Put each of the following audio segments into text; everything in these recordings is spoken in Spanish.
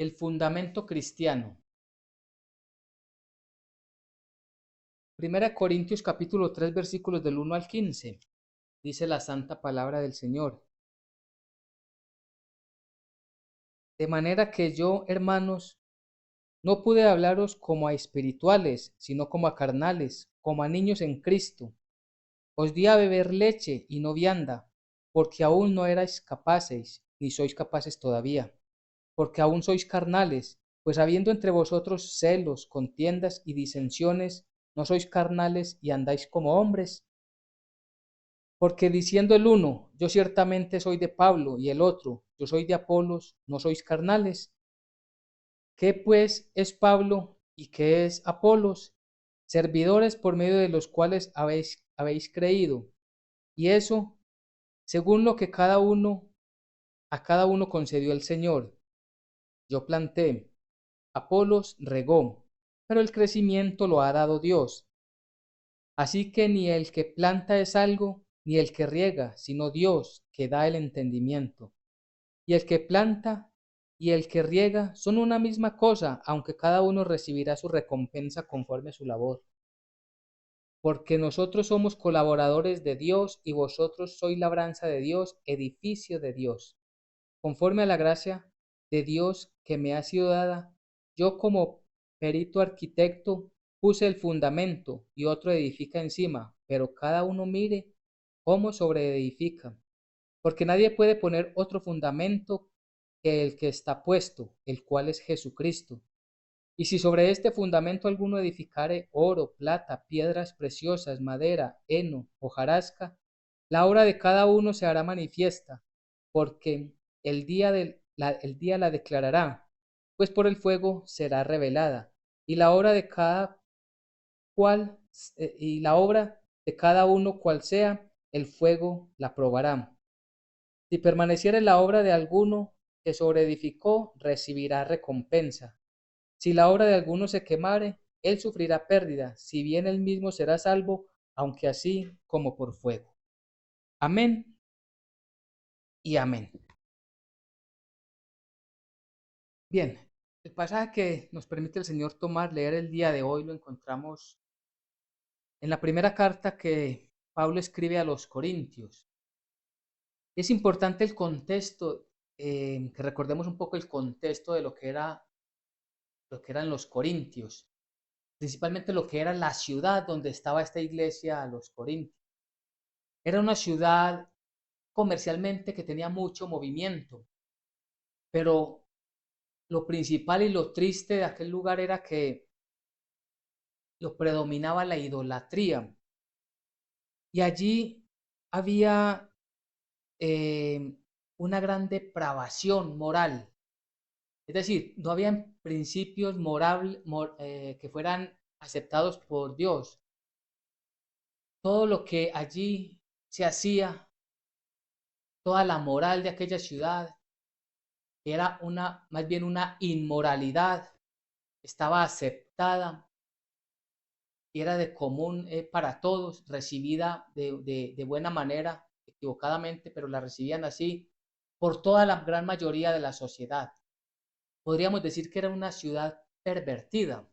El fundamento cristiano. Primera de Corintios capítulo 3 versículos del 1 al 15. Dice la santa palabra del Señor. De manera que yo, hermanos, no pude hablaros como a espirituales, sino como a carnales, como a niños en Cristo. Os di a beber leche y no vianda, porque aún no erais capaces, ni sois capaces todavía, porque aún sois carnales, pues habiendo entre vosotros celos, contiendas y disensiones, no sois carnales y andáis como hombres. Porque diciendo el uno, yo ciertamente soy de Pablo, y el otro, yo soy de Apolos, no sois carnales. ¿Qué pues es Pablo y qué es Apolos? Servidores por medio de los cuales habéis creído. Y eso, según lo que a cada uno concedió el Señor. Yo planté, Apolos regó, pero el crecimiento lo ha dado Dios. Así que ni el que planta es algo, ni el que riega, sino Dios que da el entendimiento. Y el que planta y el que riega son una misma cosa, aunque cada uno recibirá su recompensa conforme a su labor. Porque nosotros somos colaboradores de Dios y vosotros sois labranza de Dios, edificio de Dios. Conforme a la gracia de Dios que me ha sido dada, yo como perito arquitecto puse el fundamento y otro edifica encima, pero cada uno mire cómo sobreedifica, porque nadie puede poner otro fundamento que el que está puesto, el cual es Jesucristo. Y si sobre este fundamento alguno edificare oro, plata, piedras preciosas, madera, heno, hojarasca, la obra de cada uno se hará manifiesta, porque el día la declarará, pues por el fuego será revelada, y la obra de cada cual, y la obra de cada uno cual sea, el fuego la probará. Si permaneciere la obra de alguno que sobreedificó, recibirá recompensa. Si la obra de alguno se quemare, él sufrirá pérdida, si bien él mismo será salvo, aunque así como por fuego. Amén y amén. Bien, el pasaje que nos permite el Señor leer el día de hoy, lo encontramos en la primera carta que Pablo escribe a los Corintios. Es importante el contexto, que recordemos un poco el contexto de lo que eran los Corintios, principalmente lo que era la ciudad donde estaba esta iglesia, los Corintios. Era una ciudad comercialmente que tenía mucho movimiento, pero lo principal y lo triste de aquel lugar era que lo predominaba la idolatría. Y allí había eh, una gran depravación moral. Es decir, no habían principios que fueran aceptados por Dios. Todo lo que allí se hacía, toda la moral de aquella ciudad, era más bien una inmoralidad, estaba aceptada y era de común para todos, recibida de buena manera, equivocadamente, pero la recibían así por toda la gran mayoría de la sociedad. Podríamos decir que era una ciudad pervertida.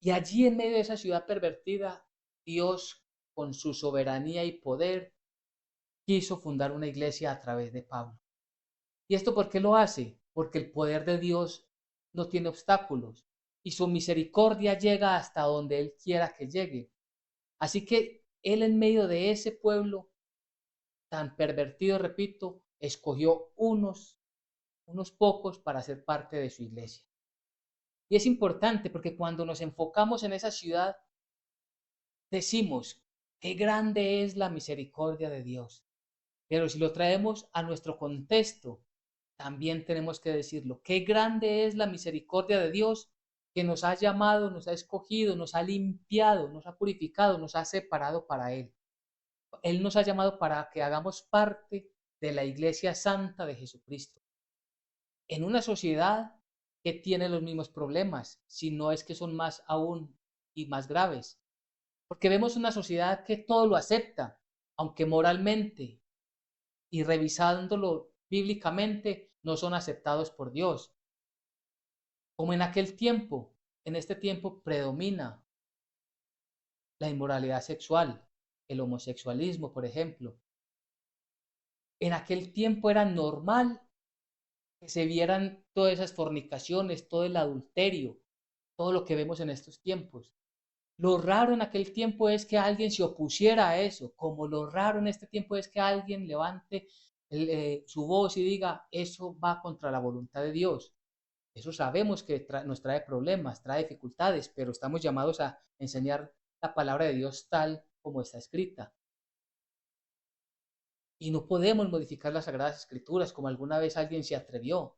Y allí en medio de esa ciudad pervertida, Dios, con su soberanía y poder, quiso fundar una iglesia a través de Pablo. ¿Y esto por qué lo hace? Porque el poder de Dios no tiene obstáculos y su misericordia llega hasta donde Él quiera que llegue. Así que Él en medio de ese pueblo tan pervertido, repito, escogió unos pocos para ser parte de su iglesia. Y es importante porque cuando nos enfocamos en esa ciudad, decimos, qué grande es la misericordia de Dios. Pero si lo traemos a nuestro contexto, también tenemos que decirlo, qué grande es la misericordia de Dios que nos ha llamado, nos ha escogido, nos ha limpiado, nos ha purificado, nos ha separado para Él. Él nos ha llamado para que hagamos parte de la iglesia santa de Jesucristo. En una sociedad que tiene los mismos problemas, si no es que son más aún y más graves. Porque vemos una sociedad que todo lo acepta, aunque moralmente y revisándolo bíblicamente no son aceptados por Dios. como en aquel tiempo. En este tiempo predomina la inmoralidad sexual, el homosexualismo, por ejemplo. En aquel tiempo era normal que se vieran todas esas fornicaciones, todo el adulterio, todo lo que vemos en estos tiempos. Lo raro en aquel tiempo es que alguien se opusiera a eso, como lo raro en este tiempo es que alguien levante su voz y diga, eso va contra la voluntad de Dios. Eso sabemos que nos trae problemas, trae dificultades, pero estamos llamados a enseñar la palabra de Dios tal como está escrita. Y no podemos modificar las Sagradas Escrituras como alguna vez alguien se atrevió,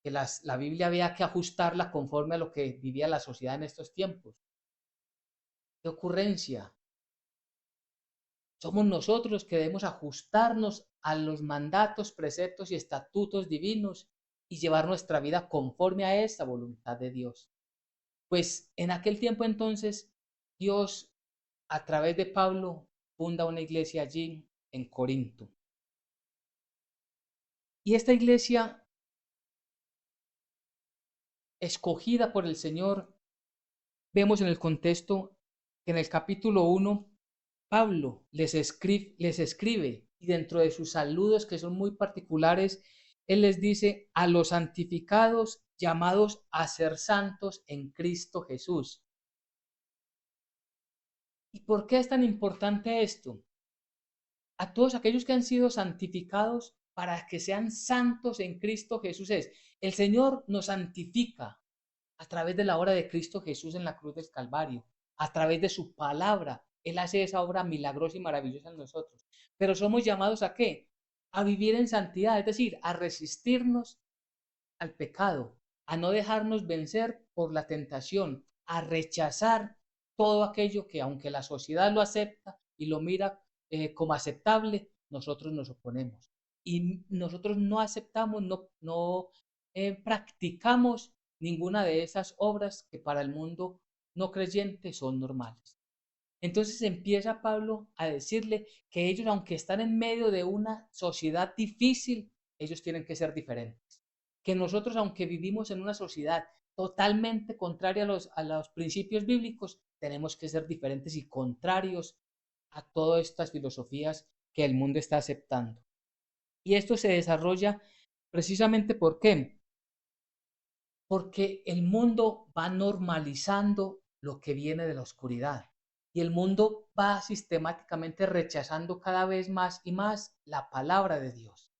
que la Biblia había que ajustarla conforme a lo que vivía la sociedad en estos tiempos. ¡Qué ocurrencia! Somos nosotros los que debemos ajustarnos a los mandatos, preceptos y estatutos divinos y llevar nuestra vida conforme a esta voluntad de Dios. Pues en aquel tiempo entonces, Dios a través de Pablo funda una iglesia allí en Corinto. Y esta iglesia, escogida por el Señor, vemos en el contexto que en el capítulo 1 Pablo les escribe y dentro de sus saludos que son muy particulares, él les dice a los santificados llamados a ser santos en Cristo Jesús. ¿Y por qué es tan importante esto? A todos aquellos que han sido santificados para que sean santos en Cristo Jesús es. El Señor nos santifica a través de la obra de Cristo Jesús en la cruz del Calvario, a través de su palabra. Él hace esa obra milagrosa y maravillosa en nosotros. Pero somos llamados ¿a qué? A vivir en santidad, es decir, a resistirnos al pecado, a no dejarnos vencer por la tentación, a rechazar todo aquello que aunque la sociedad lo acepta y lo mira como aceptable, nosotros nos oponemos. Y nosotros no aceptamos, no practicamos ninguna de esas obras que para el mundo no creyente son normales. Entonces empieza Pablo a decirle que ellos, aunque están en medio de una sociedad difícil, ellos tienen que ser diferentes. Que nosotros, aunque vivimos en una sociedad totalmente contraria a los principios bíblicos, tenemos que ser diferentes y contrarios a todas estas filosofías que el mundo está aceptando. Y esto se desarrolla precisamente ¿por qué? Porque el mundo va normalizando lo que viene de la oscuridad y el mundo va sistemáticamente rechazando cada vez más y más la palabra de Dios.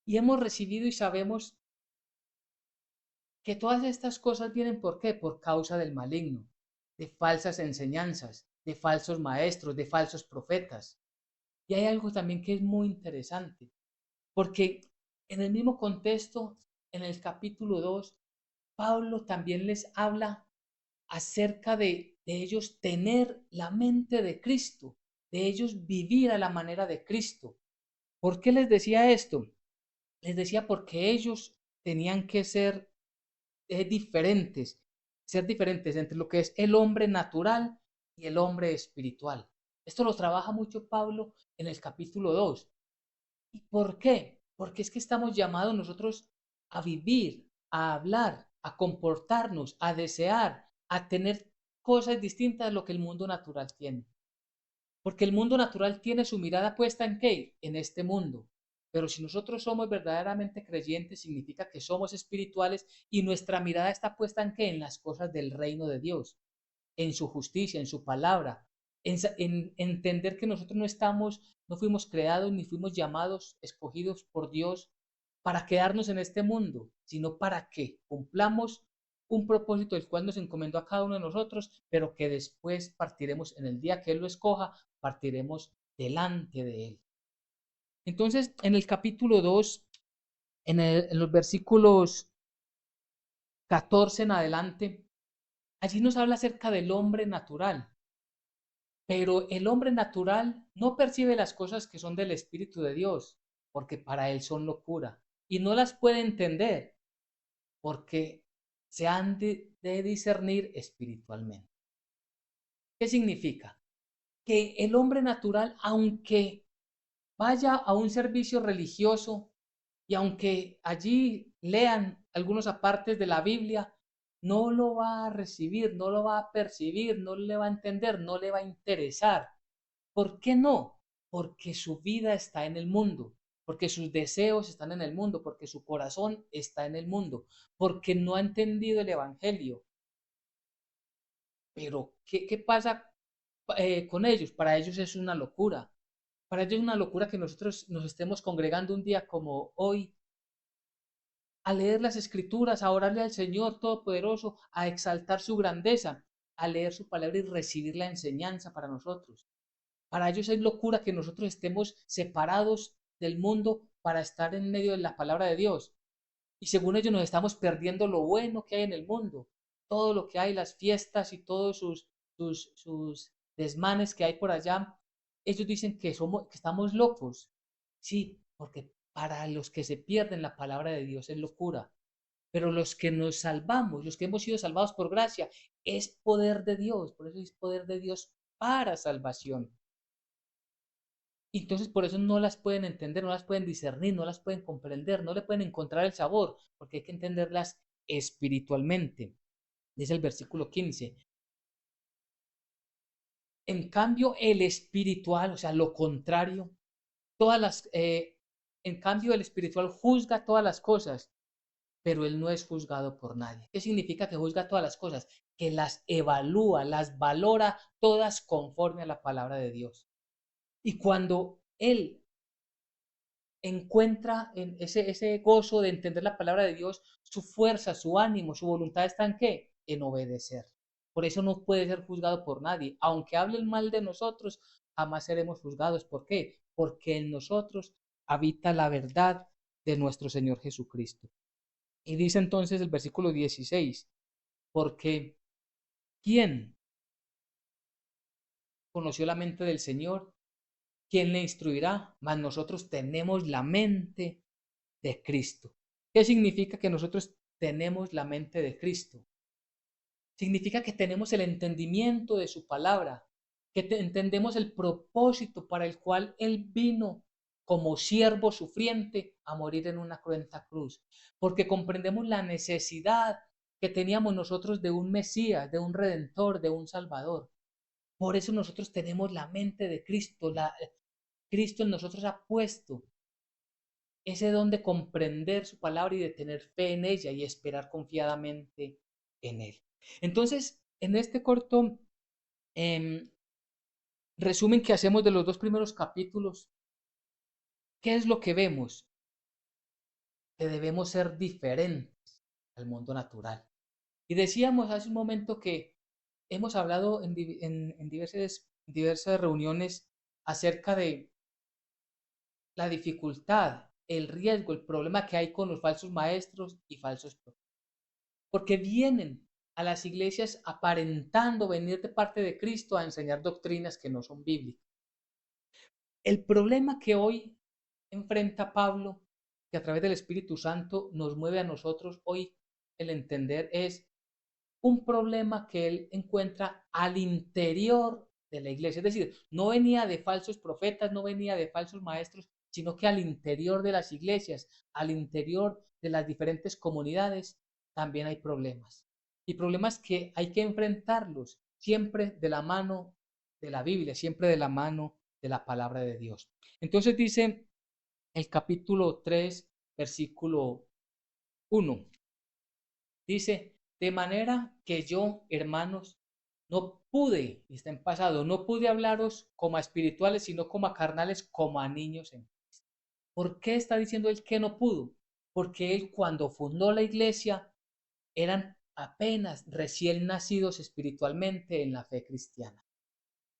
Y hemos recibido y sabemos que todas estas cosas vienen ¿por qué? Por causa del maligno, de falsas enseñanzas, de falsos maestros, de falsos profetas. Y hay algo también que es muy interesante, porque en el mismo contexto, en el capítulo 2 Pablo también les habla acerca de ellos tener la mente de Cristo, de ellos vivir a la manera de Cristo. ¿Por qué les decía esto? Les decía porque ellos tenían que diferentes, ser diferentes entre lo que es el hombre natural y el hombre espiritual. Esto lo trabaja mucho Pablo en el capítulo 2. ¿Y por qué? Porque es que estamos llamados nosotros a vivir, a hablar, a comportarnos, a desear, a tener cosas distintas a lo que el mundo natural tiene. Porque el mundo natural tiene su mirada puesta en qué? En este mundo. Pero si nosotros somos verdaderamente creyentes, significa que somos espirituales y nuestra mirada está puesta en qué? En las cosas del reino de Dios, en su justicia, en su palabra, en entender que nosotros no fuimos creados ni fuimos llamados, escogidos por Dios para quedarnos en este mundo, sino para que cumplamos un propósito del cual nos encomendó a cada uno de nosotros, pero que después partiremos en el día que Él lo escoja, partiremos delante de Él. Entonces, en el capítulo 2, en los versículos 14 en adelante, allí nos habla acerca del hombre natural. Pero el hombre natural no percibe las cosas que son del Espíritu de Dios, porque para él son locura, y no las puede entender, porque se han de discernir espiritualmente. ¿Qué significa? Que el hombre natural, aunque vaya a un servicio religioso y aunque allí lean algunos apartes de la Biblia, no lo va a recibir, no lo va a percibir, no le va a entender, no le va a interesar. ¿Por qué no? Porque su vida está en el mundo, porque sus deseos están en el mundo, porque su corazón está en el mundo, porque no ha entendido el Evangelio. Pero, ¿qué pasa con ellos? Para ellos es una locura. Para ellos es una locura que nosotros nos estemos congregando un día como hoy a leer las escrituras, a orarle al Señor Todopoderoso, a exaltar su grandeza, a leer su palabra y recibir la enseñanza para nosotros. Para ellos es locura que nosotros estemos separados del mundo para estar en medio de la palabra de Dios. Y según ellos nos estamos perdiendo lo bueno que hay en el mundo, todo lo que hay, las fiestas y todos sus desmanes que hay por allá. Ellos dicen que estamos locos. Sí, porque para los que se pierden la palabra de Dios es locura. Pero los que nos salvamos, los que hemos sido salvados por gracia, es poder de Dios. Por eso es poder de Dios para salvación. Y entonces por eso no las pueden entender, no las pueden discernir, no las pueden comprender, no le pueden encontrar el sabor, porque hay que entenderlas espiritualmente. Dice el versículo 15. En cambio, el espiritual, o sea, lo contrario, todas las, en cambio, el espiritual juzga todas las cosas, pero él no es juzgado por nadie. ¿Qué significa que juzga todas las cosas? Que las evalúa, las valora todas conforme a la palabra de Dios. Y cuando él encuentra en ese gozo de entender la palabra de Dios, su fuerza, su ánimo, su voluntad está en qué? En obedecer. Por eso no puede ser juzgado por nadie. Aunque hablen mal de nosotros, jamás seremos juzgados. ¿Por qué? Porque en nosotros habita la verdad de nuestro Señor Jesucristo. Y dice entonces el versículo 16, porque ¿quién conoció la mente del Señor? ¿Quién le instruirá? Mas nosotros tenemos la mente de Cristo. ¿Qué significa que nosotros tenemos la mente de Cristo? Significa que tenemos el entendimiento de su palabra, que entendemos el propósito para el cual Él vino como siervo sufriente a morir en una cruenta cruz, porque comprendemos la necesidad que teníamos nosotros de un Mesías, de un Redentor, de un Salvador. Por eso nosotros tenemos la mente de Cristo, Cristo en nosotros ha puesto ese don de comprender su palabra y de tener fe en ella y esperar confiadamente en él. Entonces, en este corto resumen que hacemos de los dos primeros capítulos, ¿qué es lo que vemos? Que debemos ser diferentes al mundo natural. Y decíamos hace un momento que hemos hablado en diversas reuniones acerca de la dificultad, el riesgo, el problema que hay con los falsos maestros y falsos profetas. Porque vienen a las iglesias aparentando venir de parte de Cristo a enseñar doctrinas que no son bíblicas. El problema que hoy enfrenta Pablo, que a través del Espíritu Santo nos mueve a nosotros hoy el entender, es un problema que él encuentra al interior de la iglesia. Es decir, no venía de falsos profetas, no venía de falsos maestros, sino que al interior de las iglesias, al interior de las diferentes comunidades, también hay problemas. Y problemas que hay que enfrentarlos siempre de la mano de la Biblia, siempre de la mano de la palabra de Dios. Entonces dice el capítulo 3, versículo 1. Dice, de manera que yo, hermanos, no pude, y está en pasado, no pude hablaros como a espirituales, sino como a carnales, como a niños. ¿Por qué está diciendo él que no pudo? Porque él cuando fundó la iglesia eran apenas recién nacidos espiritualmente en la fe cristiana.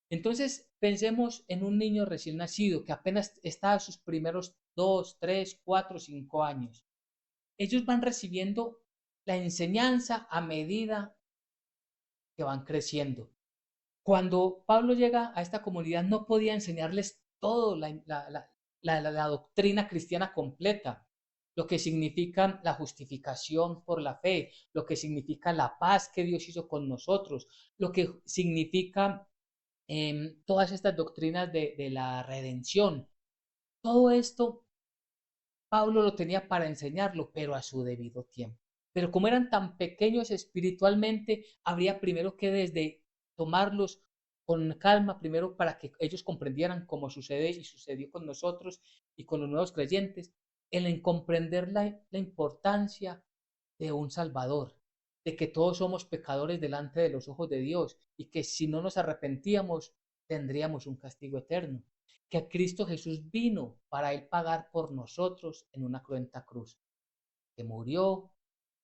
Entonces pensemos en un niño recién nacido que apenas está a sus primeros 2, 3, 4, 5 años. Ellos van recibiendo la enseñanza a medida que van creciendo. Cuando Pablo llega a esta comunidad no podía enseñarles todo la doctrina cristiana completa, lo que significa la justificación por la fe, lo que significa la paz que Dios hizo con nosotros, lo que significa todas estas doctrinas de la redención. Todo esto Pablo lo tenía para enseñarlo, pero a su debido tiempo. pero como eran tan pequeños espiritualmente, habría primero que desde tomarlos con calma, primero para que ellos comprendieran cómo sucede y sucedió con nosotros y con los nuevos creyentes, en comprender la importancia de un Salvador, de que todos somos pecadores delante de los ojos de Dios y que si no nos arrepentíamos tendríamos un castigo eterno, que Cristo Jesús vino para Él pagar por nosotros en una cruenta cruz, que murió,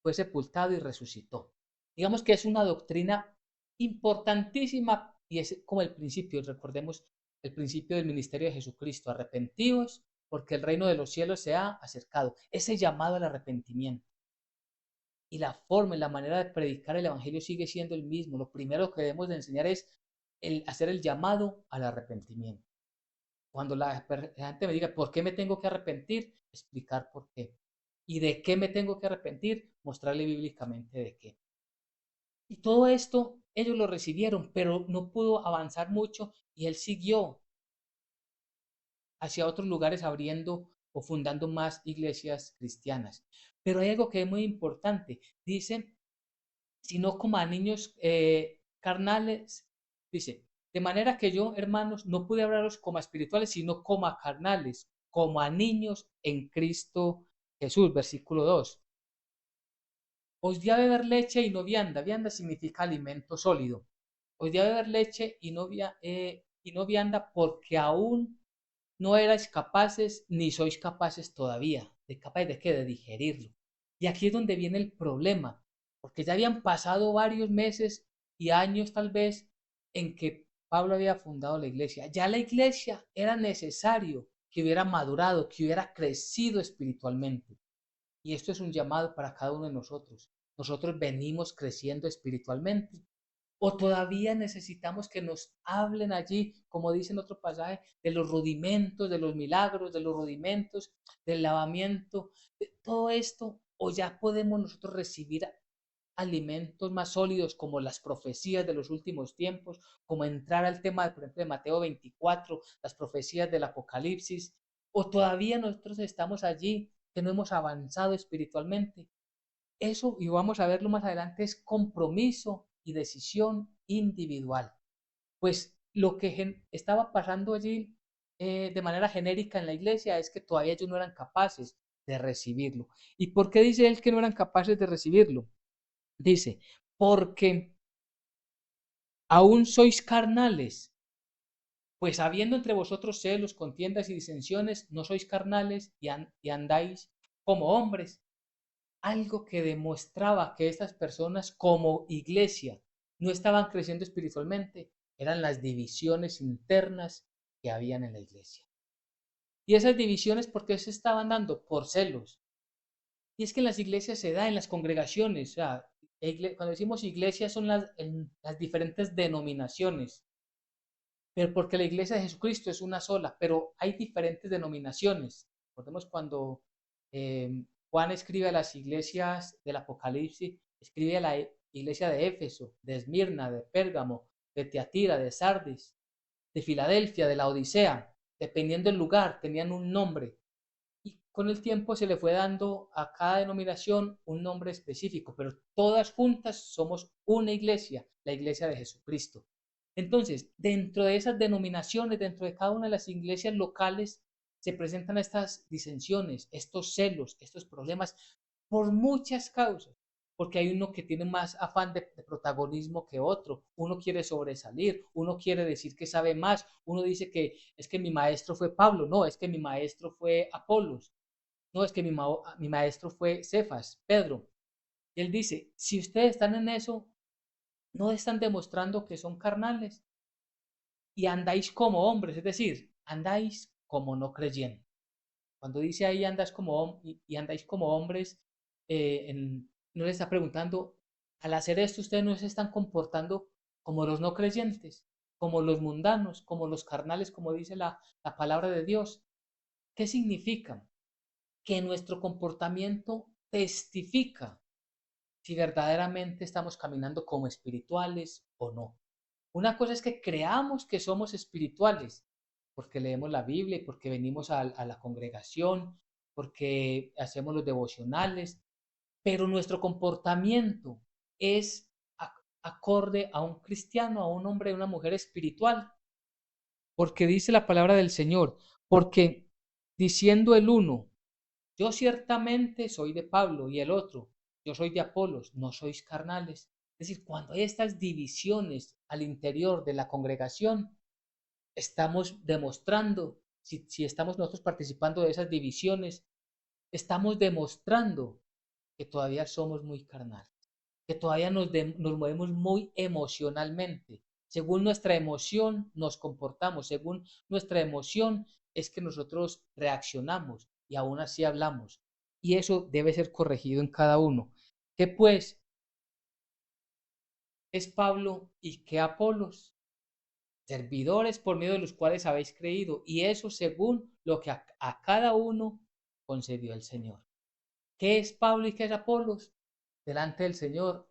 fue sepultado y resucitó. Digamos que es una doctrina importantísima y es como el principio, recordemos el principio del ministerio de Jesucristo, arrepentidos porque el reino de los cielos se ha acercado, ese llamado al arrepentimiento. Y la forma y la manera de predicar el Evangelio sigue siendo el mismo. Lo primero que debemos de enseñar es hacer el llamado al arrepentimiento. Cuando la gente me diga, ¿por qué me tengo que arrepentir? Explicar por qué. ¿Y de qué me tengo que arrepentir? Mostrarle bíblicamente de qué. Y todo esto ellos lo recibieron, pero no pudo avanzar mucho y él siguió hacia otros lugares abriendo o fundando más iglesias cristianas. Pero hay algo que es muy importante. Dice, sino como a niños carnales, dice, de manera que yo, hermanos, no pude hablaros como a espirituales, sino como a carnales, como a niños en Cristo Jesús, versículo 2. Os di a beber leche y no vianda. Vianda significa alimento sólido. Os di a beber leche y no vianda porque aún no erais capaces ni sois capaces todavía. ¿De capaces de qué? De digerirlo. Y aquí es donde viene el problema, porque ya habían pasado varios meses y años tal vez en que Pablo había fundado la iglesia. Ya la iglesia era necesario que hubiera madurado, que hubiera crecido espiritualmente. Y esto es un llamado para cada uno de nosotros. Nosotros venimos creciendo espiritualmente. O todavía necesitamos que nos hablen allí, como dice en otro pasaje, de los rudimentos, de los milagros, de los rudimentos, del lavamiento, de todo esto. O ya podemos nosotros recibir alimentos más sólidos como las profecías de los últimos tiempos, como entrar al tema, por ejemplo, de Mateo 24, las profecías del Apocalipsis, o todavía nosotros estamos allí que no hemos avanzado espiritualmente. Eso, y vamos a verlo más adelante, es compromiso y decisión individual. Pues lo que estaba pasando allí de manera genérica en la iglesia es que todavía ellos no eran capaces de recibirlo. ¿Y por qué dice él que no eran capaces de recibirlo? Dice, porque aún sois carnales, pues habiendo entre vosotros celos, contiendas y disensiones, no sois carnales y andáis como hombres. Algo que demostraba que estas personas como iglesia no estaban creciendo espiritualmente eran las divisiones internas que habían en la iglesia. Y esas divisiones, ¿por qué se estaban dando? Por celos. Y es que en las iglesias se da, en las congregaciones, o sea, cuando decimos iglesias son las diferentes denominaciones, pero porque la iglesia de Jesucristo es una sola, pero hay diferentes denominaciones. Recordemos cuando Juan escribe a las iglesias del Apocalipsis, escribe a la iglesia de Éfeso, de Esmirna, de Pérgamo, de Tiatira, de Sardis, de Filadelfia, de la Odisea, dependiendo del lugar, tenían un nombre. Y con el tiempo se le fue dando a cada denominación un nombre específico, pero todas juntas somos una iglesia, la iglesia de Jesucristo. Entonces, dentro de esas denominaciones, dentro de cada una de las iglesias locales, se presentan estas disensiones, estos celos, estos problemas por muchas causas, porque hay uno que tiene más afán de protagonismo que otro, uno quiere sobresalir, uno quiere decir que sabe más, uno dice que es que mi maestro fue Pablo, no, es que mi maestro fue Apolos, no, es que mi maestro fue Cefas, Pedro. Y él dice, si ustedes están en eso, no están demostrando que son carnales y andáis como hombres, es decir, andáis como no creyendo. Cuando dice ahí andas como y andáis como hombres, no le está preguntando, al hacer esto ustedes no se están comportando como los no creyentes, como los mundanos, como los carnales, como dice la palabra de Dios. ¿Qué significa? Que nuestro comportamiento testifica si verdaderamente estamos caminando como espirituales o no. Una cosa es que creamos que somos espirituales, porque leemos la Biblia y porque venimos a la congregación, porque hacemos los devocionales, pero nuestro comportamiento es acorde a un cristiano, a un hombre, a una mujer espiritual, porque dice la palabra del Señor, porque diciendo el uno, yo ciertamente soy de Pablo y el otro, yo soy de Apolos, no sois carnales. Es decir, cuando hay estas divisiones al interior de la congregación, estamos demostrando, si estamos nosotros participando de esas divisiones, estamos demostrando que todavía somos muy carnales, que todavía nos movemos muy emocionalmente. Según nuestra emoción nos comportamos, según nuestra emoción es que nosotros reaccionamos y aún así hablamos. Y eso debe ser corregido en cada uno. ¿Qué pues es Pablo y qué Apolos? Servidores por medio de los cuales habéis creído, y eso según lo que a cada uno concedió el Señor. ¿Qué es Pablo y qué es Apolos? Delante del Señor,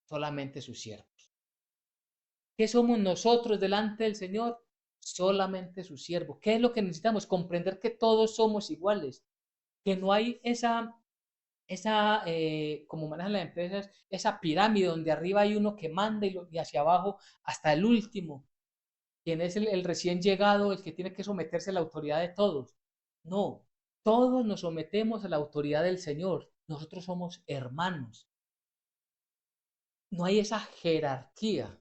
solamente sus siervos. ¿Qué somos nosotros delante del Señor? Solamente sus siervos. ¿Qué es lo que necesitamos? Comprender que todos somos iguales, que no hay como manejan las empresas, esa pirámide donde arriba hay uno que manda y hacia abajo hasta el último, quien es el recién llegado, el que tiene que someterse a la autoridad de todos. No, todos nos sometemos a la autoridad del Señor. Nosotros somos hermanos. No hay esa jerarquía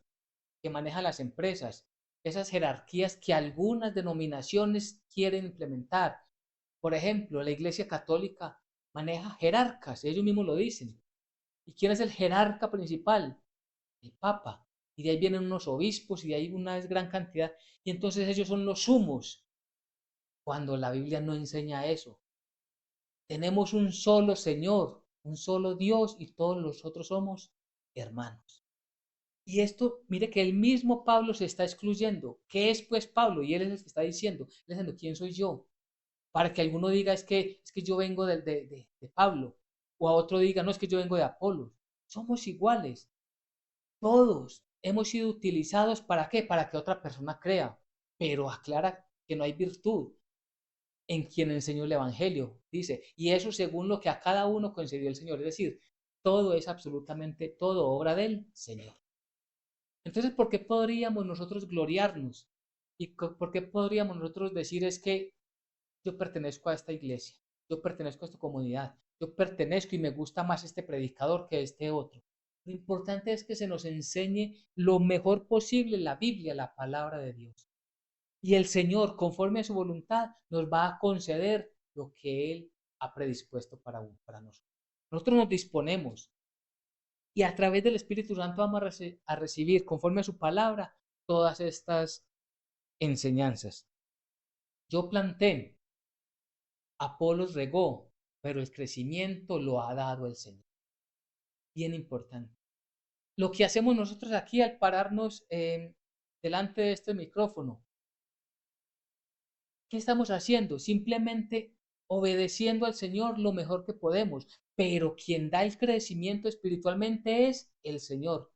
que manejan las empresas, esas jerarquías que algunas denominaciones quieren implementar. Por ejemplo, la Iglesia Católica maneja jerarcas, ellos mismos lo dicen. ¿Y quién es el jerarca principal? El Papa. Y de ahí vienen unos obispos y de ahí una gran cantidad. Y entonces ellos son los sumos, cuando la Biblia no enseña eso. Tenemos un solo Señor, un solo Dios y todos nosotros somos hermanos. Y esto, mire que el mismo Pablo se está excluyendo. ¿Qué es pues Pablo? Y él es el que está diciendo, diciendo, ¿quién soy yo? Para que alguno diga, es que yo vengo de Pablo. O a otro diga, no, es que yo vengo de Apolo. Somos iguales. Todos hemos sido utilizados ¿para qué? Para que otra persona crea. Pero aclara que no hay virtud en quien enseñó el Evangelio. Dice, y eso según lo que a cada uno concedió el Señor. Es decir, todo es absolutamente todo obra del Señor. Entonces, ¿por qué podríamos nosotros gloriarnos? ¿Y por qué podríamos nosotros decir es que yo pertenezco a esta iglesia, yo pertenezco a esta comunidad, yo pertenezco y me gusta más este predicador que este otro? Lo importante es que se nos enseñe lo mejor posible la Biblia, la palabra de Dios. Y el Señor, conforme a su voluntad, nos va a conceder lo que Él ha predispuesto para nosotros. Nosotros nos disponemos y a través del Espíritu Santo vamos a recibir, conforme a su palabra, todas estas enseñanzas. Yo planté, Apolos regó, pero el crecimiento lo ha dado el Señor. Bien importante. Lo que hacemos nosotros aquí al pararnos delante de este micrófono, ¿qué estamos haciendo? Simplemente obedeciendo al Señor lo mejor que podemos, pero quien da el crecimiento espiritualmente es el Señor.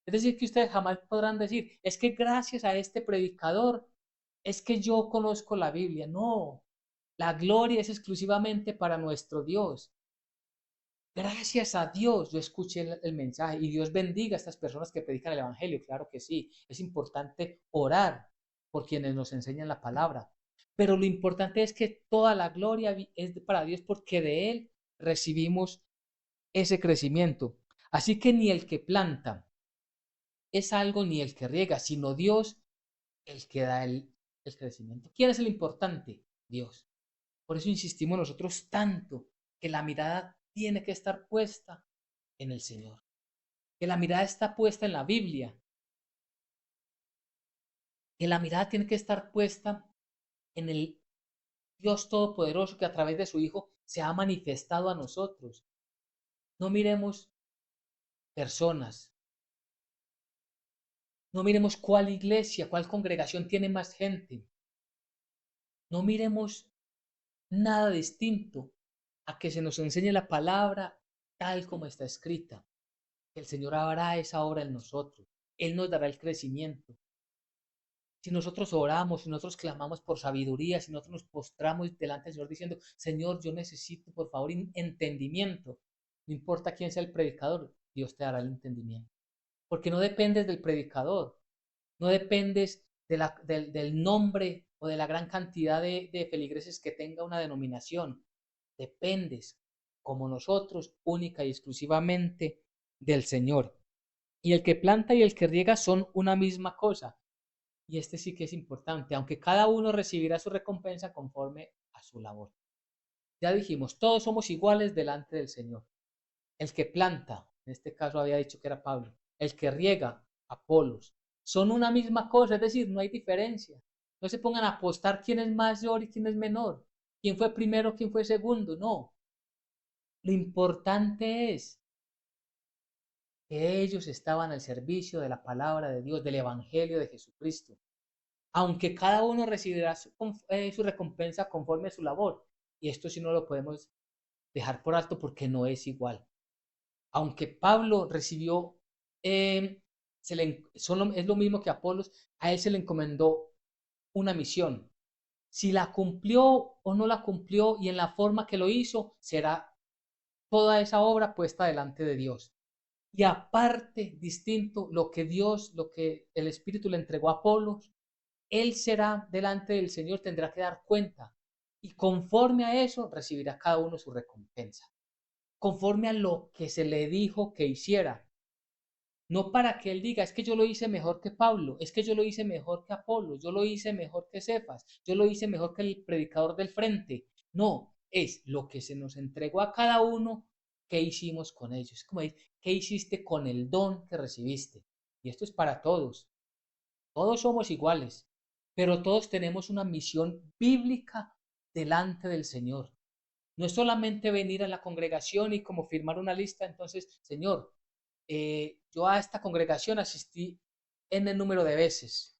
Es decir, que ustedes jamás podrán decir, es que gracias a este predicador, es que yo conozco la Biblia. No, la gloria es exclusivamente para nuestro Dios. Gracias a Dios yo escuché el mensaje y Dios bendiga a estas personas que predican el Evangelio. Claro que sí, es importante orar por quienes nos enseñan la palabra. Pero lo importante es que toda la gloria es para Dios porque de Él recibimos ese crecimiento. Así que ni el que planta es algo ni el que riega, sino Dios el que da el crecimiento. ¿Quién es el importante? Dios. Por eso insistimos nosotros tanto que la mirada tiene que estar puesta en el Señor, que la mirada está puesta en la Biblia, que la mirada tiene que estar puesta en el Dios Todopoderoso que a través de su Hijo se ha manifestado a nosotros. No miremos personas, no miremos cuál iglesia, cuál congregación tiene más gente, no miremos nada distinto a que se nos enseñe la palabra tal como está escrita. El Señor hará esa obra en nosotros. Él nos dará el crecimiento. Si nosotros oramos, si nosotros clamamos por sabiduría, si nosotros nos postramos delante del Señor diciendo, Señor, yo necesito por favor entendimiento, No importa quién sea el predicador, Dios te dará el entendimiento. Porque no dependes del predicador, no dependes del nombre o de la gran cantidad de feligreses que tenga una denominación. Dependes, como nosotros, única y exclusivamente del Señor. Y el que planta y el que riega son una misma cosa. Y este sí que es importante, aunque cada uno recibirá su recompensa conforme a su labor. Ya dijimos, todos somos iguales delante del Señor. El que planta, en este caso había dicho que era Pablo, el que riega, Apolos, son una misma cosa, es decir, no hay diferencia. No se pongan a apostar quién es mayor y quién es menor, quién fue primero, quién fue segundo, no. Lo importante es que ellos estaban al servicio de la palabra de Dios, del Evangelio de Jesucristo, aunque cada uno recibirá su recompensa conforme a su labor. Y esto sí no lo podemos dejar por alto porque no es igual. Aunque Pablo recibió, es lo mismo que Apolos, a él se le encomendó una misión. Si la cumplió o no la cumplió y en la forma que lo hizo, será toda esa obra puesta delante de Dios. Y aparte, distinto, lo que el Espíritu le entregó a Apolos, él será delante del Señor, tendrá que dar cuenta. Y conforme a eso, recibirá cada uno su recompensa. Conforme a lo que se le dijo que hiciera. No para que él diga, es que yo lo hice mejor que Pablo, es que yo lo hice mejor que Apolo, yo lo hice mejor que Cefas, yo lo hice mejor que el predicador del frente. No, es lo que se nos entregó a cada uno que hicimos con ellos. Como es, ¿qué hiciste con el don que recibiste? Y esto es para todos. Todos somos iguales, pero todos tenemos una misión bíblica delante del Señor. No es solamente venir a la congregación y como firmar una lista, entonces, Señor, yo a esta congregación asistí en el número de veces.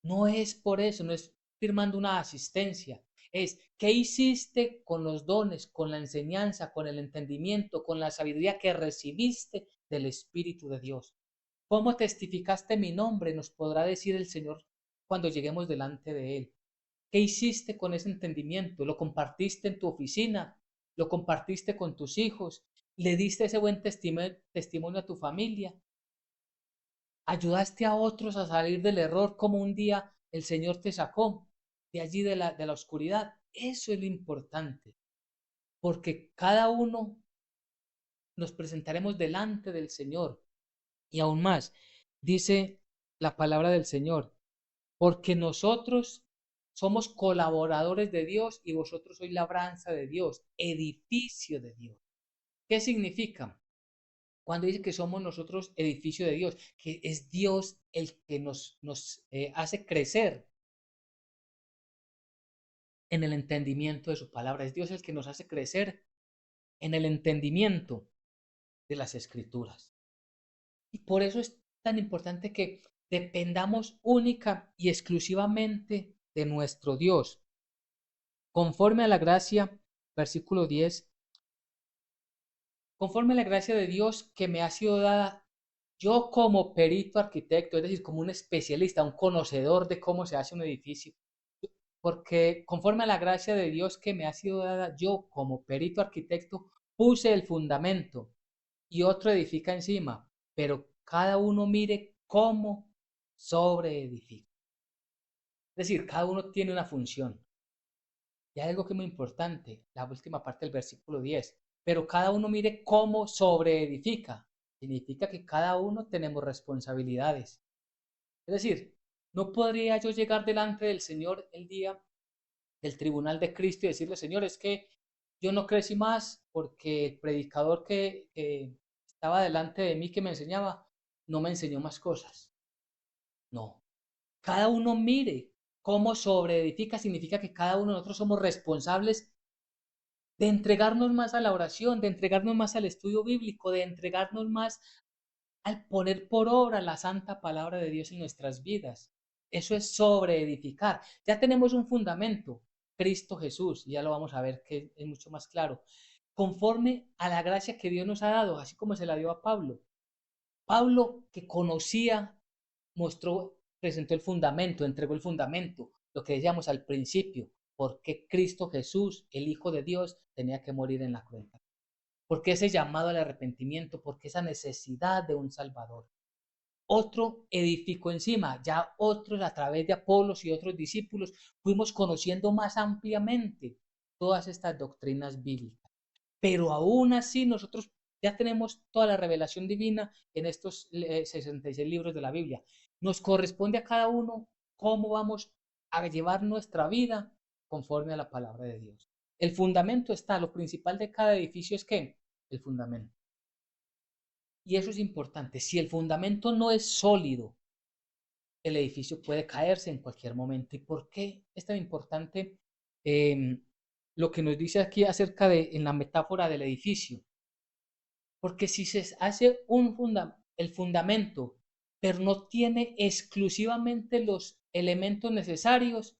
No es por eso, no es firmando una asistencia. Es, ¿qué hiciste con los dones, con la enseñanza, con el entendimiento, con la sabiduría que recibiste del Espíritu de Dios? ¿Cómo testificaste mi nombre? Nos podrá decir el Señor cuando lleguemos delante de Él. ¿Qué hiciste con ese entendimiento? ¿Lo compartiste en tu oficina? ¿Lo compartiste con tus hijos? ¿Le diste ese buen testimonio a tu familia? ¿Ayudaste a otros a salir del error como un día el Señor te sacó de allí de la oscuridad? Eso es lo importante, porque cada uno nos presentaremos delante del Señor. Y aún más, dice la palabra del Señor, porque nosotros somos colaboradores de Dios y vosotros sois labranza de Dios, edificio de Dios. ¿Qué significa? Cuando dice que somos nosotros edificio de Dios, que es Dios el que nos hace crecer en el entendimiento de su palabra, es Dios el que nos hace crecer en el entendimiento de las escrituras. Y por eso es tan importante que dependamos única y exclusivamente de nuestro Dios. Conforme a la gracia, versículo 10, conforme a la gracia de Dios que me ha sido dada, yo como perito arquitecto, es decir, como un especialista, un conocedor de cómo se hace un edificio, porque conforme a la gracia de Dios que me ha sido dada, yo como perito arquitecto puse el fundamento y otro edifica encima, pero cada uno mire cómo sobreedifica. Es decir, cada uno tiene una función. Y hay algo que es muy importante, la última parte del versículo 10. Pero cada uno mire cómo sobreedifica. Significa que cada uno tenemos responsabilidades. Es decir, no podría yo llegar delante del Señor el día del tribunal de Cristo y decirle, Señor, es que yo no crecí más porque el predicador que estaba delante de mí que me enseñaba, no me enseñó más cosas. No, cada uno mire cómo sobreedifica, significa que cada uno de nosotros somos responsables de entregarnos más a la oración, de entregarnos más al estudio bíblico, de entregarnos más al poner por obra la santa palabra de Dios en nuestras vidas. Eso es sobreedificar. Ya tenemos un fundamento, Cristo Jesús, y ya lo vamos a ver que es mucho más claro. Conforme a la gracia que Dios nos ha dado, así como se la dio a Pablo. Pablo, que conocía, mostró, presentó el fundamento, entregó el fundamento, lo que decíamos al principio, por qué Cristo Jesús, el Hijo de Dios, tenía que morir en la cruz. ¿Por qué ese llamado al arrepentimiento? Porque esa necesidad de un Salvador. Otro edificó encima, ya otros a través de Apolos y otros discípulos fuimos conociendo más ampliamente todas estas doctrinas bíblicas. Pero aún así nosotros ya tenemos toda la revelación divina en estos 66 libros de la Biblia. Nos corresponde a cada uno cómo vamos a llevar nuestra vida conforme a la palabra de Dios. El fundamento está, lo principal de cada edificio es que el fundamento. Y eso es importante. Si el fundamento no es sólido, el edificio puede caerse en cualquier momento. ¿Y por qué es tan importante lo que nos dice aquí acerca de en la metáfora del edificio? Porque si se hace el fundamento, pero no tiene exclusivamente los elementos necesarios,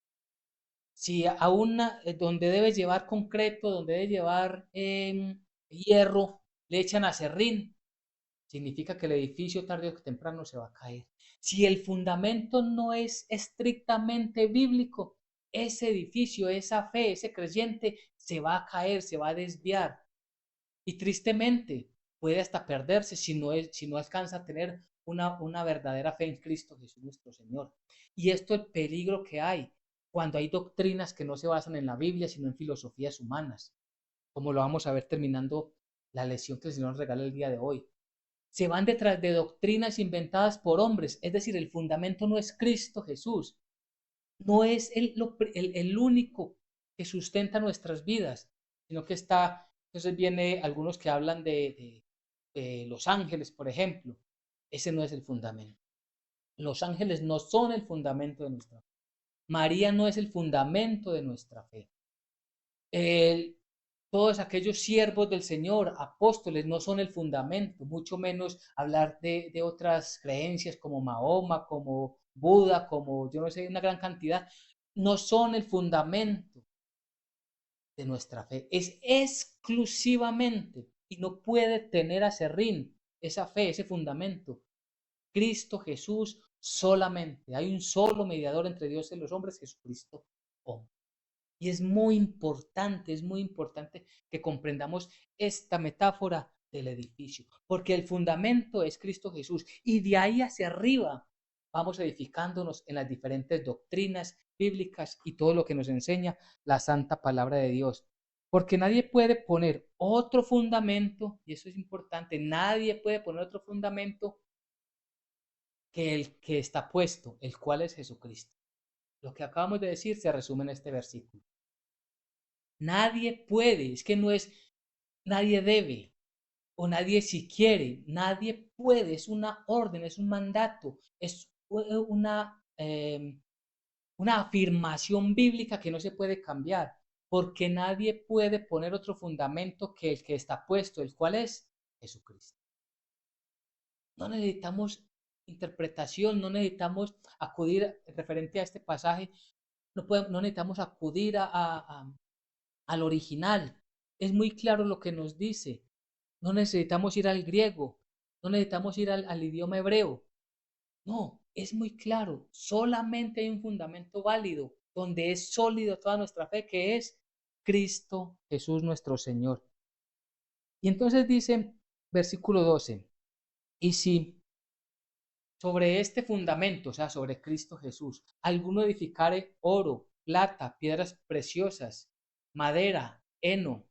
si a una donde debe llevar concreto, donde debe llevar hierro, le echan acerrín, significa que el edificio tarde o temprano se va a caer. Si el fundamento no es estrictamente bíblico, ese edificio, esa fe, ese creyente se va a caer, se va a desviar. Y tristemente puede hasta perderse si no alcanza a tener una verdadera fe en Cristo Jesús nuestro Señor. Y esto es el peligro que hay cuando hay doctrinas que no se basan en la Biblia, sino en filosofías humanas, como lo vamos a ver terminando la lección que el Señor nos regala el día de hoy. Se van detrás de doctrinas inventadas por hombres, es decir, el fundamento no es Cristo Jesús, no es el único que sustenta nuestras vidas, sino que está, entonces viene algunos que hablan de los ángeles, por ejemplo. Ese no es el fundamento. Los ángeles no son el fundamento de nuestra fe. María no es el fundamento de nuestra fe. El, todos aquellos siervos del Señor, apóstoles, no son el fundamento, mucho menos hablar de otras creencias como Mahoma, como Buda, como yo no sé, una gran cantidad, no son el fundamento de nuestra fe, es exclusivamente y no puede tener acerrín esa fe, ese fundamento. Cristo Jesús solamente, hay un solo mediador entre Dios y los hombres, Jesucristo hombre. Y es muy importante que comprendamos esta metáfora del edificio, porque el fundamento es Cristo Jesús y de ahí hacia arriba vamos edificándonos en las diferentes doctrinas bíblicas y todo lo que nos enseña la santa palabra de Dios. Porque nadie puede poner otro fundamento, y eso es importante, nadie puede poner otro fundamento que el que está puesto, el cual es Jesucristo. Lo que acabamos de decir se resume en este versículo. Nadie puede, es que no es nadie debe o nadie si quiere, nadie puede, es una orden, es un mandato, es una afirmación bíblica que no se puede cambiar, porque nadie puede poner otro fundamento que el que está puesto, el cual es Jesucristo. No necesitamos interpretación, no necesitamos acudir referente a este pasaje, no necesitamos acudir al original. Es muy claro lo que nos dice. No necesitamos ir al griego, no necesitamos ir al idioma hebreo. No, es muy claro. Solamente hay un fundamento válido donde es sólido toda nuestra fe, que es Cristo Jesús nuestro Señor. Y entonces dice, versículo 12, y si sobre este fundamento, o sea, sobre Cristo Jesús, alguno edificare oro, plata, piedras preciosas, madera, heno,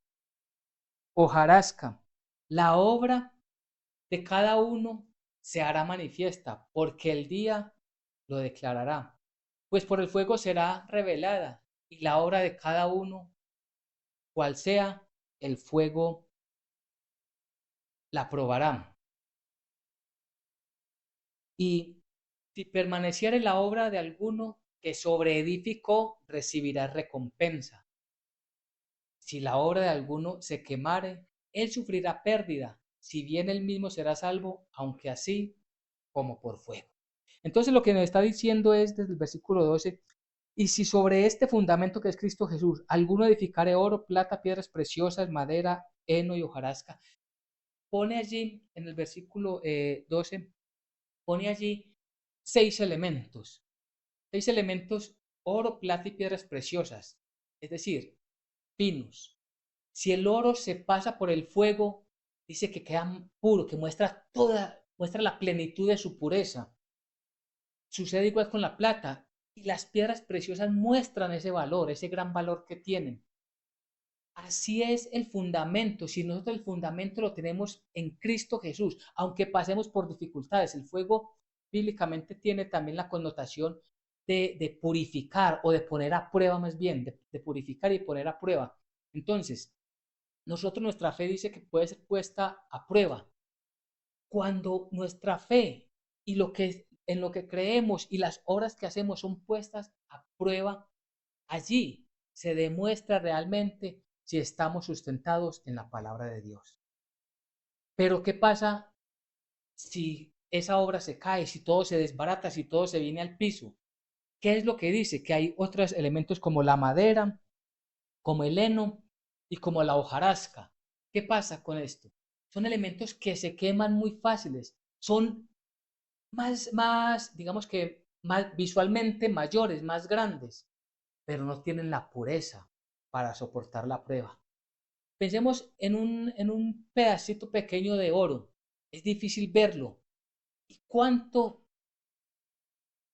hojarasca, la obra de cada uno se hará manifiesta, porque el día lo declarará. Pues por el fuego será revelada, y la obra de cada uno, cual sea, el fuego la probará. Y si permaneciere la obra de alguno que sobreedificó, recibirá recompensa. Si la obra de alguno se quemare, él sufrirá pérdida, si bien él mismo será salvo, aunque así como por fuego. Entonces lo que nos está diciendo es desde el versículo 12, y si sobre este fundamento que es Cristo Jesús, alguno edificare oro, plata, piedras preciosas, madera, heno y hojarasca, pone allí en el versículo 12, pone allí seis elementos, oro, plata y piedras preciosas, es decir, finos. Si el oro se pasa por el fuego, dice que queda puro, que muestra la plenitud de su pureza. Sucede igual con la plata, y las piedras preciosas muestran ese valor, ese gran valor que tienen. Así es el fundamento. Si nosotros el fundamento lo tenemos en Cristo Jesús, aunque pasemos por dificultades, el fuego bíblicamente tiene también la connotación de purificar o de poner a prueba, más bien, de purificar y poner a prueba. Entonces, nosotros nuestra fe dice que puede ser puesta a prueba. Cuando nuestra fe y en lo que creemos y las obras que hacemos son puestas a prueba, allí se demuestra realmente si estamos sustentados en la palabra de Dios. Pero ¿qué pasa si esa obra se cae, si todo se desbarata, si todo se viene al piso? ¿Qué es lo que dice? Que hay otros elementos como la madera, como el heno y como la hojarasca. ¿Qué pasa con esto? Son elementos que se queman muy fáciles, son digamos que más visualmente mayores, más grandes, pero no tienen la pureza para soportar la prueba. Pensemos en un pedacito pequeño de oro. Es difícil verlo. ¿Y cuánto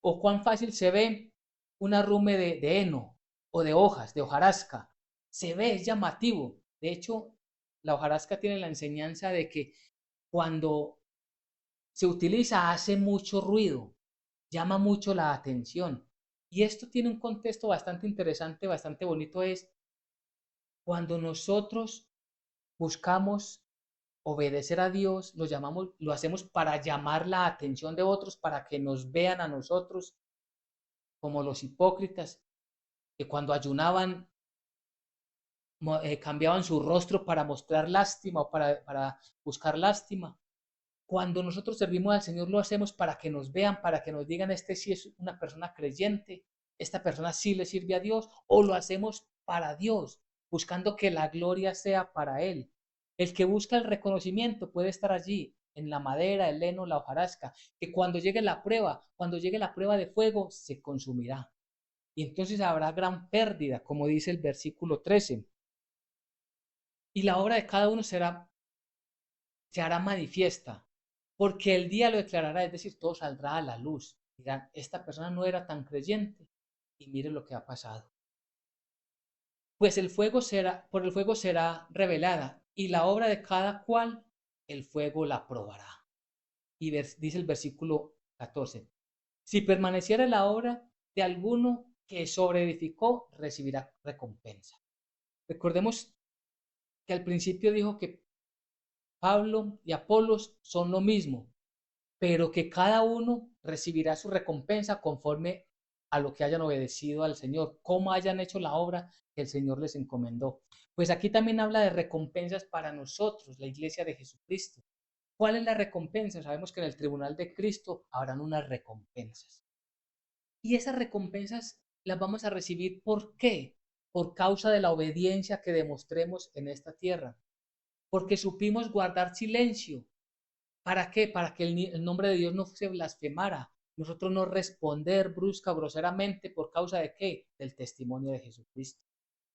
o cuán fácil se ve un arrume de heno o de hojas, de hojarasca? Se ve, es llamativo. De hecho, la hojarasca tiene la enseñanza de que cuando se utiliza hace mucho ruido, llama mucho la atención. Y esto tiene un contexto bastante interesante, bastante bonito, es cuando nosotros buscamos obedecer a Dios, lo hacemos para llamar la atención de otros, para que nos vean a nosotros como los hipócritas, que cuando ayunaban cambiaban su rostro para mostrar lástima o para buscar lástima. Cuando nosotros servimos al Señor lo hacemos para que nos vean, para que nos digan, este sí es una persona creyente, esta persona sí le sirve a Dios, o lo hacemos para Dios, buscando que la gloria sea para Él. El que busca el reconocimiento puede estar allí, en la madera, el heno, la hojarasca, que cuando llegue la prueba de fuego, se consumirá. Y entonces habrá gran pérdida, como dice el versículo 13. Y la obra de cada uno se hará manifiesta, porque el día lo declarará, es decir, todo saldrá a la luz. Dirán, esta persona no era tan creyente y mire lo que ha pasado. Pues por el fuego será revelada y la obra de cada cual el fuego la probará. Y dice el versículo 14, si permaneciera la obra de alguno que sobreedificó, recibirá recompensa. Recordemos que al principio dijo que Pablo y Apolos son lo mismo, pero que cada uno recibirá su recompensa conforme a lo que hayan obedecido al Señor, cómo hayan hecho la obra que el Señor les encomendó. Pues aquí también habla de recompensas para nosotros, la iglesia de Jesucristo. ¿Cuál es la recompensa? Sabemos que en el tribunal de Cristo habrán unas recompensas. Y esas recompensas las vamos a recibir ¿por qué? Por causa de la obediencia que demostremos en esta tierra. Porque supimos guardar silencio. ¿Para qué? Para que el nombre de Dios no se blasfemara. Nosotros no responder brusca o groseramente por causa de qué? Del testimonio de Jesucristo.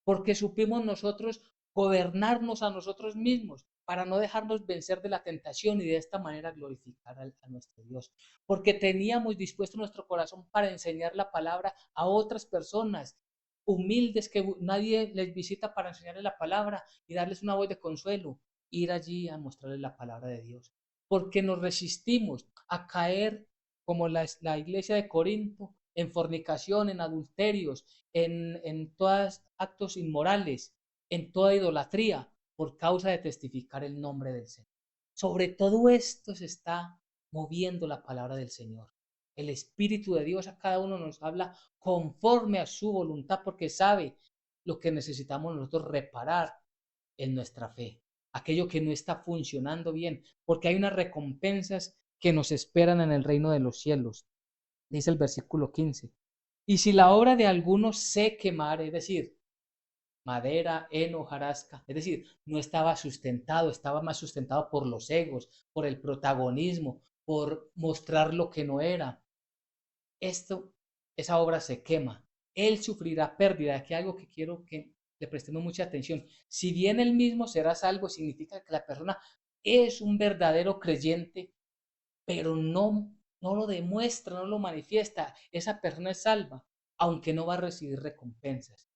Porque supimos nosotros gobernarnos a nosotros mismos para no dejarnos vencer de la tentación y de esta manera glorificar a nuestro Dios. Porque teníamos dispuesto nuestro corazón para enseñar la palabra a otras personas humildes que nadie les visita para enseñarles la palabra y darles una voz de consuelo, ir allí a mostrarles la palabra de Dios. Porque nos resistimos a caer como la iglesia de Corinto en fornicación, en adulterios, en todos actos inmorales, en toda idolatría, por causa de testificar el nombre del Señor. Sobre todo esto se está moviendo la palabra del Señor. El Espíritu de Dios a cada uno nos habla conforme a su voluntad porque sabe lo que necesitamos nosotros reparar en nuestra fe, aquello que no está funcionando bien, porque hay unas recompensas que nos esperan en el reino de los cielos. Dice el versículo 15. Y si la obra de alguno se quemare, es decir, madera, heno, hojarasca, es decir, no estaba sustentado, estaba más sustentado por los egos, por el protagonismo, por mostrar lo que no era. Esa obra se quema. Él sufrirá pérdida. Aquí hay algo que quiero que le prestemos mucha atención. Si bien él mismo será salvo, significa que la persona es un verdadero creyente, pero no lo demuestra, no lo manifiesta, esa persona es salva, aunque no va a recibir recompensas,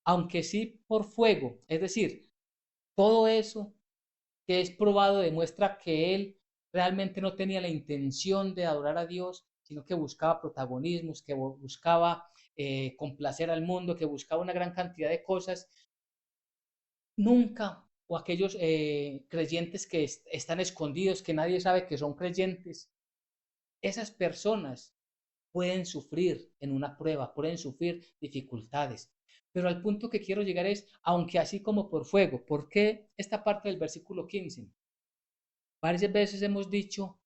aunque sí por fuego. Es decir, todo eso que es probado demuestra que él realmente no tenía la intención de adorar a Dios, sino que buscaba protagonismos, que buscaba complacer al mundo, que buscaba una gran cantidad de cosas. Nunca, o aquellos creyentes que están escondidos, que nadie sabe que son creyentes, esas personas pueden sufrir en una prueba, pueden sufrir dificultades. Pero al punto que quiero llegar es, aunque así como por fuego. ¿Por qué esta parte del versículo 15? Varias veces hemos dicho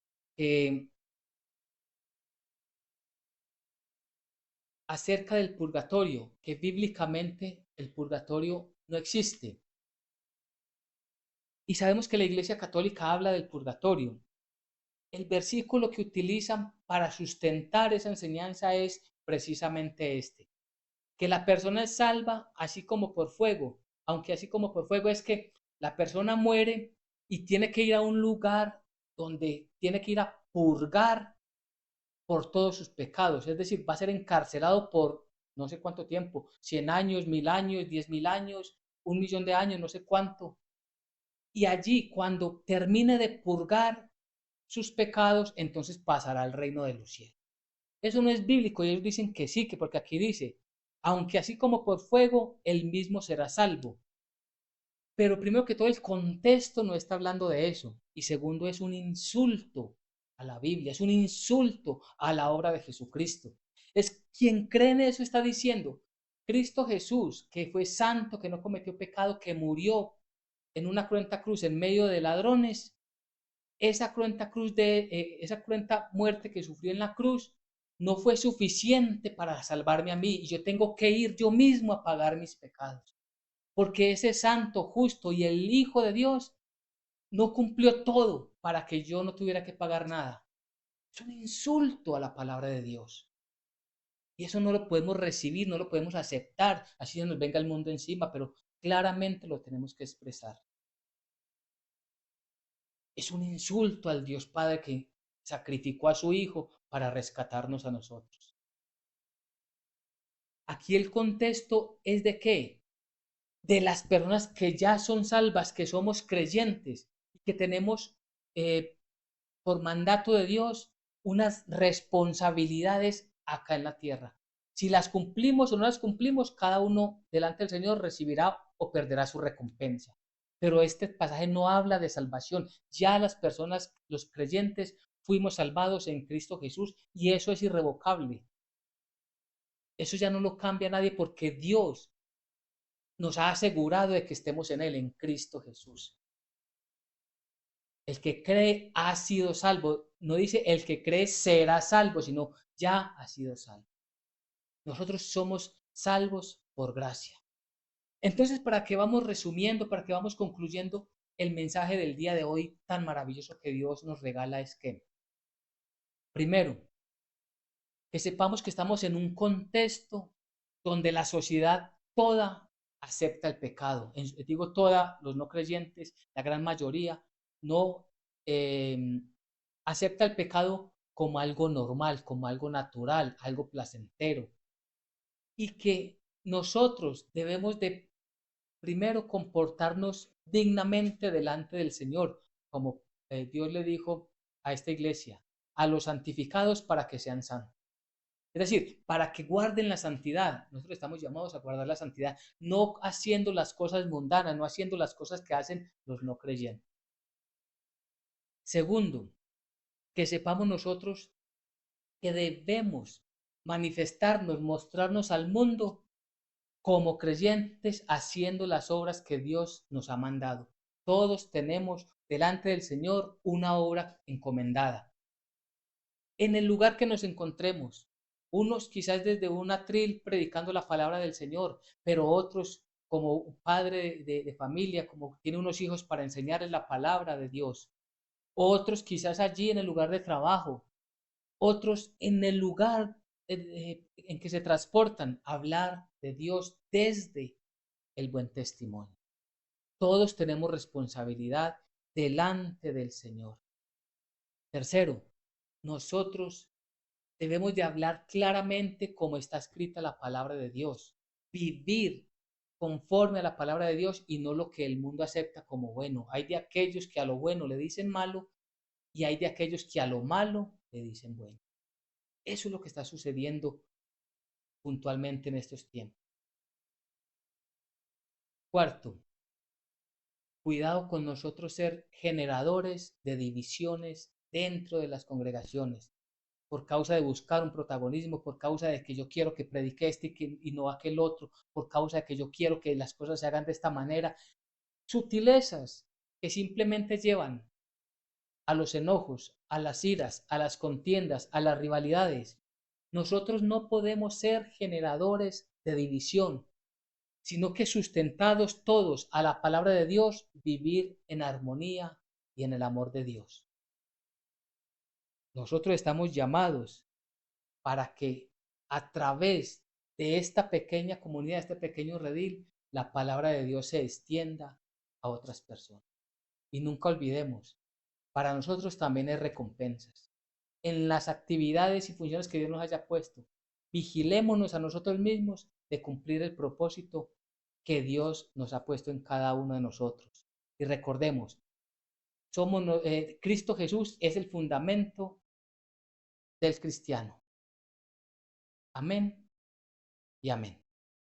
acerca del purgatorio, que bíblicamente el purgatorio no existe. Y sabemos que la Iglesia Católica habla del purgatorio. El versículo que utilizan para sustentar esa enseñanza es precisamente este, que la persona es salva así como por fuego, aunque así como por fuego es que la persona muere y tiene que ir a un lugar donde tiene que ir a purgar por todos sus pecados, es decir, va a ser encarcelado por no sé cuánto tiempo, 100 años, 1000 años, 10.000 años, 1.000.000 de años, no sé cuánto. Y allí, cuando termine de purgar sus pecados, entonces pasará al reino de los cielos. Eso no es bíblico y ellos dicen que sí, que porque aquí dice, aunque así como por fuego, él mismo será salvo. Pero primero que todo, el contexto no está hablando de eso. Y segundo, es un insulto a la Biblia, es un insulto a la obra de Jesucristo. Es quien cree en eso está diciendo, Cristo Jesús, que fue santo, que no cometió pecado, que murió en una cruenta cruz en medio de ladrones, esa cruenta muerte que sufrió en la cruz no fue suficiente para salvarme a mí y yo tengo que ir yo mismo a pagar mis pecados, porque ese santo, justo y el Hijo de Dios no cumplió todo para que yo no tuviera que pagar nada. Es un insulto a la palabra de Dios. Y eso no lo podemos recibir, no lo podemos aceptar, así se nos venga el mundo encima, pero claramente lo tenemos que expresar. Es un insulto al Dios Padre que sacrificó a su Hijo para rescatarnos a nosotros. Aquí el contexto es de qué? De las personas que ya son salvas, que somos creyentes y que tenemos por mandato de Dios unas responsabilidades acá en la tierra. Si las cumplimos o no las cumplimos, cada uno delante del Señor recibirá o perderá su recompensa. Pero este pasaje no habla de salvación. Ya las personas, los creyentes, fuimos salvados en Cristo Jesús y eso es irrevocable. Eso ya no lo cambia nadie porque Dios nos ha asegurado de que estemos en Él, en Cristo Jesús. El que cree ha sido salvo. No dice el que cree será salvo, sino ya ha sido salvo. Nosotros somos salvos por gracia. Entonces, para que vamos resumiendo, para que vamos concluyendo, el mensaje del día de hoy tan maravilloso que Dios nos regala es que, primero, que sepamos que estamos en un contexto donde la sociedad toda acepta el pecado. Digo toda, los no creyentes, la gran mayoría, no acepta el pecado como algo normal, como algo natural, algo placentero. Y que nosotros debemos de primero comportarnos dignamente delante del Señor, como Dios le dijo a esta iglesia, a los santificados para que sean santos. Es decir, para que guarden la santidad. Nosotros estamos llamados a guardar la santidad, no haciendo las cosas mundanas, no haciendo las cosas que hacen los no creyentes. Segundo, que sepamos nosotros que debemos manifestarnos, mostrarnos al mundo como creyentes haciendo las obras que Dios nos ha mandado. Todos tenemos delante del Señor una obra encomendada. En el lugar que nos encontremos, unos quizás desde un atril predicando la palabra del Señor, pero otros como un padre de familia, como tiene unos hijos para enseñarles la palabra de Dios. Otros quizás allí en el lugar de trabajo, otros en el lugar en que se transportan, hablar de Dios desde el buen testimonio. Todos tenemos responsabilidad delante del Señor. Tercero, nosotros debemos de hablar claramente como está escrita la palabra de Dios, vivir conforme a la palabra de Dios y no lo que el mundo acepta como bueno. Hay de aquellos que a lo bueno le dicen malo y hay de aquellos que a lo malo le dicen bueno. Eso es lo que está sucediendo puntualmente en estos tiempos. Cuarto, cuidado con nosotros ser generadores de divisiones dentro de las congregaciones, por causa de buscar un protagonismo, por causa de que yo quiero que predique este y no aquel otro, por causa de que yo quiero que las cosas se hagan de esta manera. Sutilezas que simplemente llevan a los enojos, a las iras, a las contiendas, a las rivalidades. Nosotros no podemos ser generadores de división, sino que sustentados todos a la palabra de Dios, vivir en armonía y en el amor de Dios. Nosotros estamos llamados para que a través de esta pequeña comunidad, este pequeño redil, la palabra de Dios se extienda a otras personas. Y nunca olvidemos, para nosotros también hay recompensas. En las actividades y funciones que Dios nos haya puesto, vigilémonos a nosotros mismos de cumplir el propósito que Dios nos ha puesto en cada uno de nosotros. Y recordemos, Cristo Jesús es el fundamento del cristiano. Amén y amén.